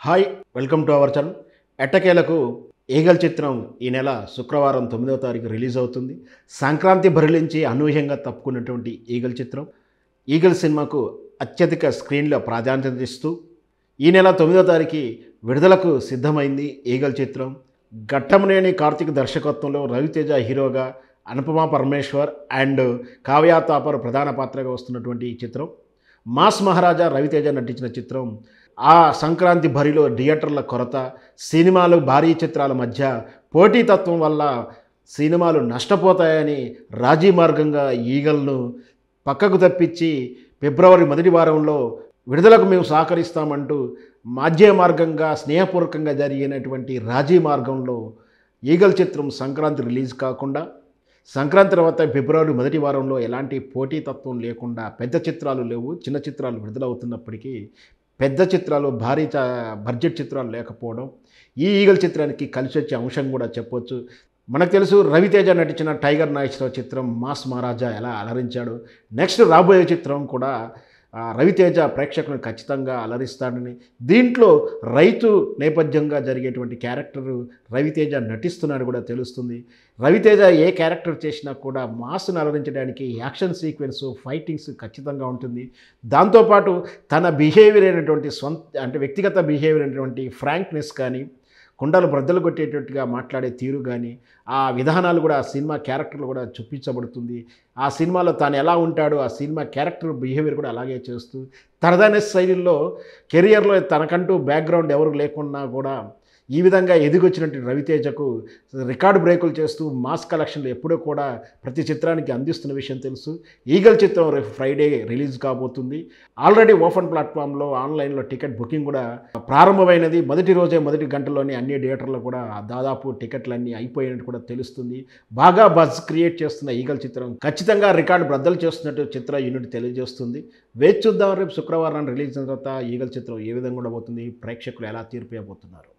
Hi welcome to our channel. ఎట్టకేలకు eagle చిత్రం ఈ నెల శుక్రవారం 9వ తారీఖు రిలీజ్ అవుతుంది. సంక్రాంతి బరిలించి అనూహ్యంగా తప్పుకున్నటువంటి ఈగల్ చిత్రం. ఈగల్ సినిమాకు అత్యధిక స్క్రీన్లో ప్రాధాన్యత ఇస్తూ ఈ నెల 9వ తారీఖు విడుదలకు సిద్ధమైంది ఈగల్ చిత్రం. ఘట్టమనేని కార్తిక్ దర్శకత్వంలో రవితేజ హీరోగా, అనుపమ పరమేశ్వర్ అండ్ కావ్య తాపర్ ప్రధాన పాత్రగా వస్తున్నటువంటి ఈ చిత్రం. మాస్ మహారాజా రవితేజ నటించిన చిత్రం. ఆ సంక్రాంతి బరిలో థియేటర్ల కొరత, సినిమాలు భారీ చిత్రాల మధ్య పోటీతత్వం వల్ల సినిమాలు నష్టపోతాయని రాజీ మార్గంగా ఈగల్ను పక్కకు తప్పించి ఫిబ్రవరి మొదటి వారంలో విడుదలకు మేము సహకరిస్తామంటూ మధ్య మార్గంగా స్నేహపూర్వకంగా జరిగినటువంటి రాజీ మార్గంలో ఈగల్ చిత్రం సంక్రాంతి రిలీజ్ కాకుండా, సంక్రాంతి తర్వాత ఫిబ్రవరి మొదటి వారంలో ఎలాంటి పోటీతత్వం లేకుండా పెద్ద చిత్రాలు లేవు, చిన్న చిత్రాలు విడుదలవుతున్నప్పటికీ పెద్ద చిత్రాలు భారీ బడ్జెట్ చిత్రాలు లేకపోవడం ఈ ఈగల్ చిత్రానికి కలిసి వచ్చే అంశం కూడా చెప్పొచ్చు. మనకు తెలుసు రవితేజ నటించిన టైగర్ నాగేశ్వరరావు చిత్రం మాస్ మహారాజా ఎలా అలరించాడు. నెక్స్ట్ రాబోయే చిత్రం కూడా రవితేజ ప్రేక్షకులను ఖచ్చితంగా అలరిస్తాడని, దీంట్లో రైతు నేపథ్యంగా జరిగేటువంటి క్యారెక్టరు రవితేజ నటిస్తున్నాడు కూడా తెలుస్తుంది. రవితేజ ఏ క్యారెక్టర్ చేసినా కూడా మాస్ను అలరించడానికి యాక్షన్ సీక్వెన్స్, ఫైటింగ్స్ ఖచ్చితంగా ఉంటుంది. దాంతోపాటు తన బిహేవియర్ అయినటువంటి వ్యక్తిగత బిహేవియర్ అయినటువంటి ఫ్రాంక్నెస్ కానీ, కుండలు బ్రద్దలు కొట్టేటట్టుగా మాట్లాడే తీరు కానీ, ఆ విధానాలు కూడా ఆ సినిమా క్యారెక్టర్లు కూడా చూపించబడుతుంది. ఆ సినిమాలో తాను ఎలా ఉంటాడో ఆ సినిమా క్యారెక్టర్ బిహేవియర్ కూడా అలాగే చేస్తూ తనదైన శైలిలో కెరియర్లో తనకంటూ బ్యాక్గ్రౌండ్ ఎవరు లేకున్నా కూడా ఈ విధంగా ఎదిగొచ్చినటువంటి రవితేజకు రికార్డు బ్రేకులు చేస్తూ మాస్ కలెక్షన్లు ఎప్పుడూ కూడా ప్రతి చిత్రానికి అందిస్తున్న విషయం తెలుసు. ఈగల్ చిత్రం రేపు ఫ్రైడే రిలీజ్ కాబోతుంది. ఆల్రెడీ ఓపెన్ ప్లాట్ఫామ్లో ఆన్లైన్లో టికెట్ బుకింగ్ కూడా ప్రారంభమైనది. మొదటి రోజే మొదటి గంటలోనే అన్ని థియేటర్లో కూడా దాదాపు టికెట్లన్నీ అయిపోయినట్టు కూడా తెలుస్తుంది. బాగా బజ్ క్రియేట్ చేస్తున్న ఈగల్ చిత్రం ఖచ్చితంగా రికార్డు బ్రద్దలు చేస్తున్నట్టు చిత్ర యూనిట్ తెలియజేస్తుంది. వేచి చూద్దాం రేపు శుక్రవారం రిలీజ్ అయిన తర్వాత ఈగల్ చిత్రం ఏ విధంగా ఉండబోతుంది, ప్రేక్షకులు ఎలా తీర్పు ఇవ్వబోతున్నారు.